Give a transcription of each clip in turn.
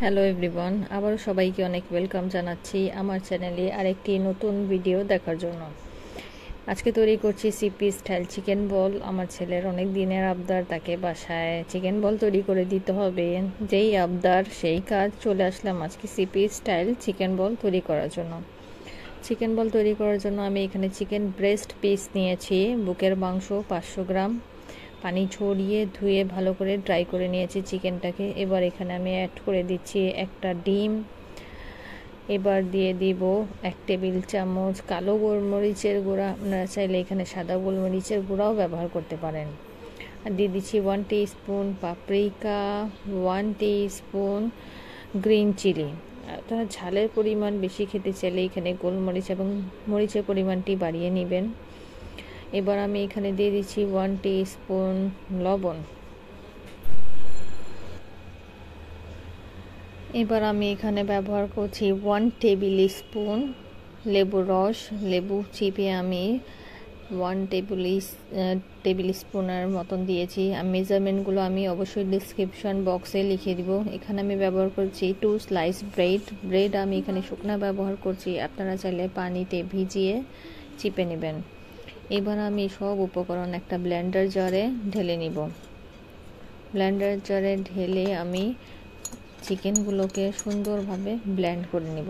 Hello everyone, আবারও সবাইকে অনেক ওয়েলকাম জানাচ্ছি আমার চ্যানেলে আরেকটি নতুন ভিডিও দেখার জন্য। আজকে তৈরি করছি সিপি স্টাইল চিকেন বল। আমার ছেলের অনেক দিনের আবদার, তাকে বাসায় চিকেন বল তৈরি করে দিতে হবে। যেই আবদার সেই কাজ, চলে আসলাম আজকে সিপি স্টাইল চিকেন বল তৈরি করার জন্য। চিকেন বল তৈরি করার জন্য আমি এখানে চিকেন ব্রেস্ট পিস নিয়েছি, বুকের মাংস 500 গ্রাম, পানি ছড়িয়ে ধুয়ে ভালো করে ড্রাই করে নিয়েছি চিকেনটাকে। এবার এখানে আমি অ্যাড করে দিচ্ছি একটা ডিম। এবার দিয়ে দিব 1 টেবিল চামচ কালো গোলমরিচের গুঁড়া, আপনারা চাইলে এখানে সাদা গোলমরিচের গুঁড়াও ব্যবহার করতে পারেন। আর দিয়ে দিচ্ছি 1 teaspoon paprika, 1 teaspoon green chilli. আপনারা ঝালের পরিমাণ বেশি খেতে চাইলে এখানে গোলমরিচ এবং মরিচের পরিমাণটি বাড়িয়ে নেবেন। এবার আমি এখানে দিয়ে দিচ্ছি 1 টিস্পুন লবণ। এবার আমি এখানে ব্যবহার করছি 1 টেবিল স্পুন লেবুর রস। লেবু চিপে আমি 1 টেবিল স্পুনের মতন দিয়েছি। মেজারমেন্টগুলো আমি অবশ্যই ডিসক্রিপশন বক্সে লিখে দিব। এখানে আমি ব্যবহার করছি 2 স্লাইস ব্রেড। আমি এখানে শুকনা ব্যবহার করছি, আপনারা চাইলে পানিতে ভিজিয়ে চিপে নেবেন। এবার আমি সব উপকরণ একটা ব্লেন্ডার জারে ঢেলে নিব। ব্লেন্ডার জারে ঢেলে আমি চিকেনগুলোকে সুন্দরভাবে ব্লেন্ড করে নিব।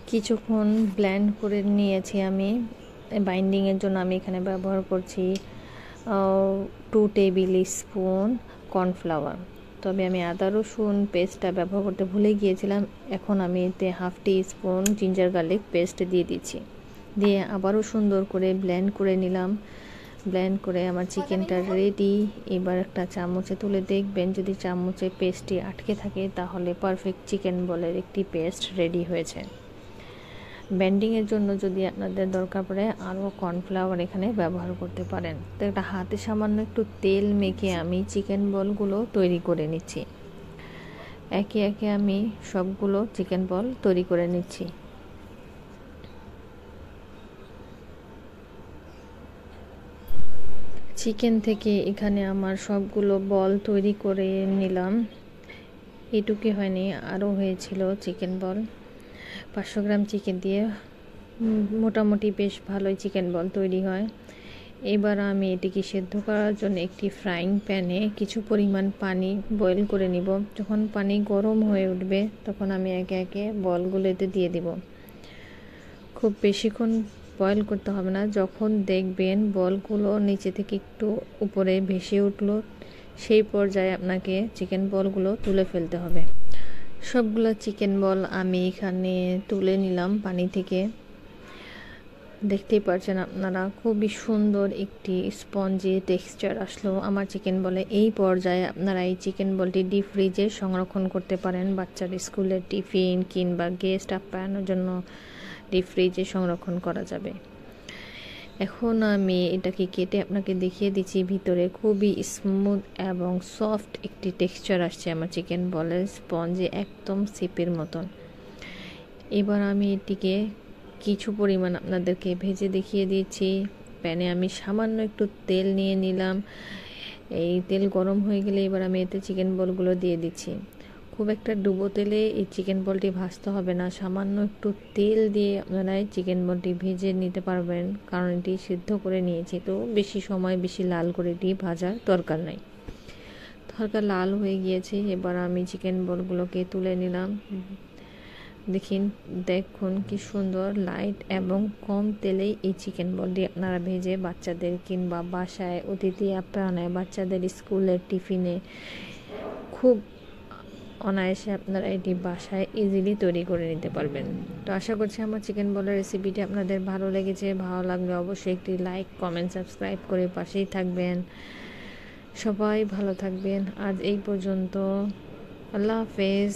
কিছুক্ষণ ব্লেন্ড করে নিয়েছি আমি। বাইন্ডিংয়ের জন্য আমি এখানে ব্যবহার করছি 2 টেবিল স্পুন কর্নফ্লাওয়ার। তবে আমি আদা রসুন পেস্টটা ব্যবহার করতে ভুলে গিয়েছিলাম। এখন আমি এতে 1/2 টিস্পুন জিঞ্জার গার্লিক পেস্ট দিয়ে দিচ্ছি। দিয়ে আবারও সুন্দর করে ব্লেন্ড করে নিলাম। ব্লেন্ড করে আমার চিকেনটা রেডি। এবার একটা চামচে তুলে দেখবেন, যদি চামচে পেস্টটি আটকে থাকে তাহলে পারফেক্ট চিকেন বলের একটি পেস্ট রেডি হয়েছে। ব্যান্ডিংয়ের জন্য যদি আপনাদের দরকার পড়ে আরও কর্নফ্লাওয়ার এখানে ব্যবহার করতে পারেন। তো একটা হাতে সামান্য একটু তেল মেখে আমি চিকেন বলগুলো তৈরি করে নিচ্ছি। একে একে আমি সবগুলো চিকেন বল তৈরি করে নিচ্ছি। চিকেন থেকে এখানে আমার সবগুলো বল তৈরি করে নিলাম। এটুকু হয়নি, আরও হয়েছিল চিকেন বল। 500 গ্রাম চিকেন দিয়ে মোটামুটি বেশ ভালোই চিকেন বল তৈরি হয়। এবার আমি এটিকে সেদ্ধ করার জন্য একটি ফ্রাইং প্যানে কিছু পরিমাণ পানি বয়েল করে নিব। যখন পানি গরম হয়ে উঠবে তখন আমি একে একে বলগুলো এতে দিয়ে দিব। খুব বেশিক্ষণ বয়েল করতে হবে না। যখন দেখবেন বলগুলো নিচে থেকে একটু উপরে ভেসে উঠলো, সেই পর্যায়ে আপনাকে চিকেন বলগুলো তুলে ফেলতে হবে। সবগুলো চিকেন বল আমি এখানে তুলে নিলাম পানি থেকে। দেখতেই পাচ্ছেন আপনারা, খুবই সুন্দর একটি স্পঞ্জি টেক্সচার আসলো আমার চিকেন বলে। এই পর্যায়ে আপনারা এই চিকেন বলটি ডিপ ফ্রিজে সংরক্ষণ করতে পারেন। বাচ্চার স্কুলের টিফিন কিংবা গেস্ট আপ্যায়নের জন্য ডিপ ফ্রিজে সংরক্ষণ করা যাবে। এখন আমি এটাকে কেটে আপনাকে দেখিয়ে দিচ্ছি। ভিতরে খুবই স্মুথ এবং সফট একটি টেক্সচার আসছে আমার চিকেন বলের, স্পঞ্জে একদম সিপের মতন। এবার আমি এটিকে কিছু পরিমাণ আপনাদেরকে ভেজে দেখিয়ে দিচ্ছি। প্যানে আমি সামান্য একটু তেল নিয়ে নিলাম। এই তেল গরম হয়ে গেলে এবার আমি এতে চিকেন বলগুলো দিয়ে দিচ্ছি। খুব একটা ডুবো তেলে এই চিকেন বলটি ভাজতে হবে না, সামান্য একটু তেল দিয়ে আপনারা এই চিকেন বলটি ভেজে নিতে পারবেন, কারণ এটি সিদ্ধ করে নিয়েছি। তো বেশি সময় বেশি লাল করে এটি ভাজার দরকার নাই। হালকা লাল হয়ে গিয়েছে। এবার আমি চিকেন বলগুলোকে তুলে নিলাম। দেখুন কি সুন্দর লাইট এবং কম তেলেই এই চিকেন বলটি আপনারা ভেজে বাচ্চাদের কিংবা বাসায় অতিথি আপ্যায়নে, বাচ্চাদের স্কুলের টিফিনে খুব অনায়াসে আপনারা এটি বাসায় ইজিলি তৈরি করে নিতে পারবেন। তো আশা করছি আমার চিকেন বলের রেসিপিটি আপনাদের ভালো লেগেছে। ভালো লাগলে অবশ্যই একটি লাইক, কমেন্ট, সাবস্ক্রাইব করে পাশেই থাকবেন। সবাই ভালো থাকবেন। আজ এই পর্যন্ত। আল্লাহ হাফেজ।